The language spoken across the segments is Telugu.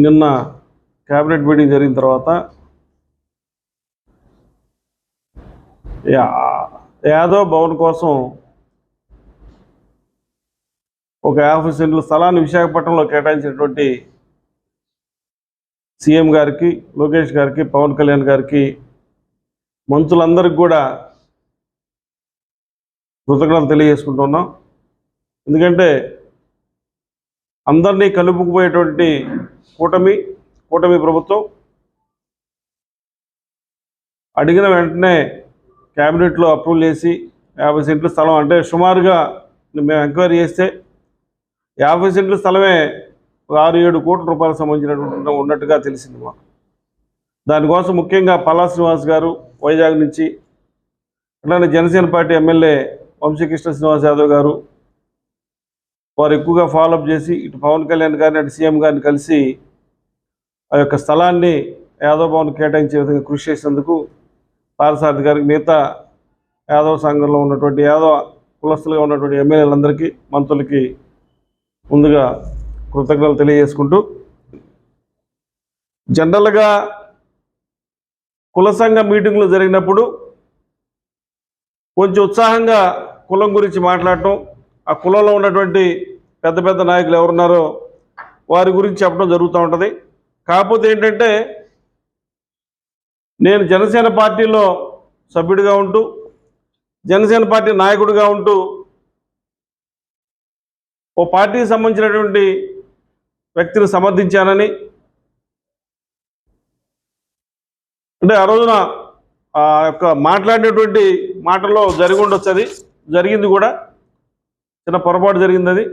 నిన్న క్యాబినెట్ మీటింగ్ జరిగిన తర్వాత యాదవ్ భవన్ కోసం ఒక 50 సెంట్ల స్థలాన్ని విశాఖపట్నంలో కేటాయించినటువంటి సీఎం గారికి, లోకేష్ గారికి, పవన్ కళ్యాణ్ గారికి, మంత్రులందరికీ కూడా కృతజ్ఞతలు తెలియజేసుకుంటున్నాం. ఎందుకంటే అందరినీ కలుపుకుపోయేటువంటి కూటమి ప్రభుత్వం అడిగిన వెంటనే క్యాబినెట్లో అప్రూవల్ చేసి 50 సెంట్ల స్థలం, అంటే సుమారుగా మేము ఎంక్వైరీ చేస్తే 50 సెంట్ల స్థలమే 6-7 కోట్ల రూపాయలకు సంబంధించినటువంటి ఉన్నట్టుగా తెలిసింది మాకు. దానికోసం ముఖ్యంగా పల్లా శ్రీనివాస్ గారు వైజాగ్ నుంచి, అట్లానే జనసేన పార్టీ ఎమ్మెల్యే వంశీకృష్ణ శ్రీనివాస్ యాదవ్ గారు వారు ఎక్కువగా ఫాలోఅప్ చేసి ఇటు పవన్ కళ్యాణ్ గారిని అటు సీఎం గారిని కలిసి ఆ యొక్క స్థలాన్ని యాదవ్ భవన్ కేటాయించే విధంగా కృషి చేసేందుకు పారసారథి గారికి, మిగతా యాదవ్ సంఘంలో ఉన్నటువంటి యాదవ కులస్తులుగా ఉన్నటువంటి ఎమ్మెల్యేలందరికీ, మంత్రులకి ముందుగా కృతజ్ఞతలు తెలియజేసుకుంటూ, జనరల్గా కుల సంఘ మీటింగ్లు జరిగినప్పుడు కొంచెం ఉత్సాహంగా కులం గురించి మాట్లాడటం, ఆ కులంలో ఉన్నటువంటి పెద్ద పెద్ద నాయకులు ఎవరున్నారో వారి గురించి చెప్పడం జరుగుతూ ఉంటుంది. కాకపోతే ఏంటంటే నేను జనసేన పార్టీలో సభ్యుడిగా ఉంటూ, జనసేన పార్టీ నాయకుడిగా ఉంటూ ఓ పార్టీకి సంబంధించినటువంటి వ్యక్తిని సమర్థించానని, అంటే ఆ రోజున ఆ యొక్క మాట్లాడినటువంటి మాటల్లో జరిగి ఉండొచ్చు, అది జరిగింది కూడా, చిన్న పొరపాటు జరిగింది అది.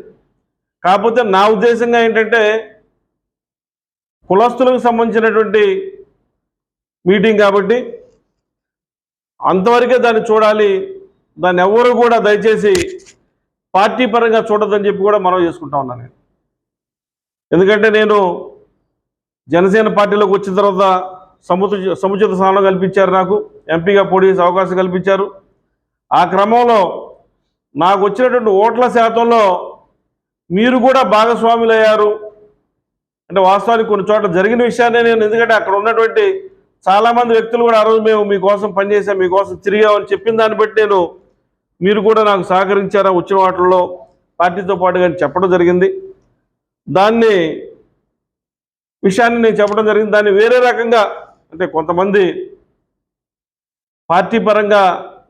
కాకపోతే నా ఉద్దేశంగా ఏంటంటే కులస్తులకు సంబంధించినటువంటి మీటింగ్ కాబట్టి అంతవరకే దాన్ని చూడాలి, దాన్ని ఎవరు కూడా దయచేసి పార్టీ పరంగా చూడొద్దని చెప్పి కూడా మనం చేసుకుంటా ఉన్నాను నేను. ఎందుకంటే నేను జనసేన పార్టీలోకి వచ్చిన తర్వాత సముచిత స్థానం కల్పించారు, నాకు ఎంపీగా పోటీ చేసే అవకాశం కల్పించారు. ఆ క్రమంలో నాకు వచ్చినటువంటి ఓట్ల శాతంలో మీరు కూడా భాగస్వాములు అయ్యారు. అంటే వాస్తవానికి కొన్ని చోట్ల జరిగిన విషయాన్ని నేను, ఎందుకంటే అక్కడ ఉన్నటువంటి చాలామంది వ్యక్తులు కూడా ఆ రోజు మేము మీకోసం పనిచేసాం, మీకోసం తిరిగామని చెప్పిన దాన్ని బట్టి నేను మీరు కూడా నాకు సహకరించారా వచ్చిన వాటిల్లో పార్టీతో పాటుగా చెప్పడం జరిగింది. విషయాన్ని నేను చెప్పడం జరిగింది. దాన్ని వేరే రకంగా, అంటే కొంతమంది పార్టీ పరంగా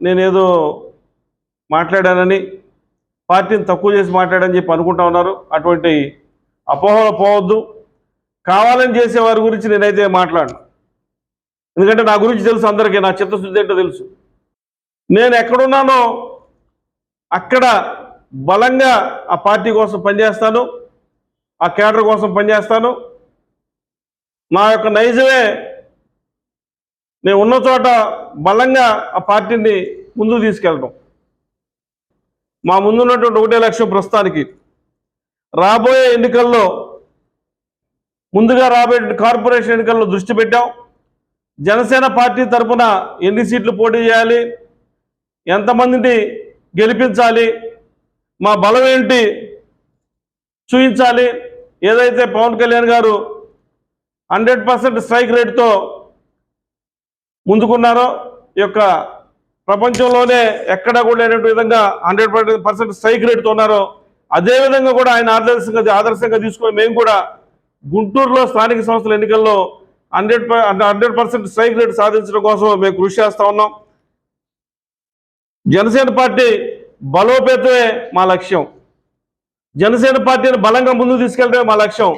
నేనేదో మాట్లాడానని, పార్టీని తక్కువ చేసి మాట్లాడని చెప్పి అనుకుంటా ఉన్నారు. అటువంటి అపోహలు పోవద్దు. కావాలని చేసే వారి గురించి నేనైతే మాట్లాడను. ఎందుకంటే నా గురించి తెలుసు, అందరికీ నా చిత్తశుద్ధి ఏంటో తెలుసు. నేను ఎక్కడున్నానో అక్కడ బలంగా ఆ పార్టీ కోసం పనిచేస్తాను, ఆ కేడర్ కోసం పనిచేస్తాను. నా యొక్క నైజమే నేను ఉన్న చోట బలంగా ఆ పార్టీని ముందుకు తీసుకెళ్ళడం. మా ముందున్నటువంటి ఒకటే లక్ష్యం, ప్రస్తుతానికి రాబోయే ఎన్నికల్లో, ముందుగా రాబోయే కార్పొరేషన్ ఎన్నికల్లో దృష్టి పెట్టాం. జనసేన పార్టీ తరఫున ఎన్ని సీట్లు పోటీ చేయాలి, ఎంతమందిని గెలిపించాలి, మా బలం ఏంటి చూపించాలి. ఏదైతే పవన్ కళ్యాణ్ గారు 100% స్ట్రైక్ రేట్తో ముందుకున్నారో, ఈ యొక్క ప్రపంచంలోనే ఎక్కడా కూడా లేనటువంటి విధంగా 100% స్ట్రైక్ రేట్తో ఉన్నారో, అదేవిధంగా కూడా ఆయన ఆదర్శంగా తీసుకొని మేము కూడా గుంటూరులో స్థానిక సంస్థల ఎన్నికల్లో 100% స్ట్రైక్ రేట్ సాధించడం కోసం మేము కృషి చేస్తూ ఉన్నాం. జనసేన పార్టీ బలోపేతమే మా లక్ష్యం. జనసేన పార్టీని బలంగా ముందుకు తీసుకెళ్ళడమే మా లక్ష్యం.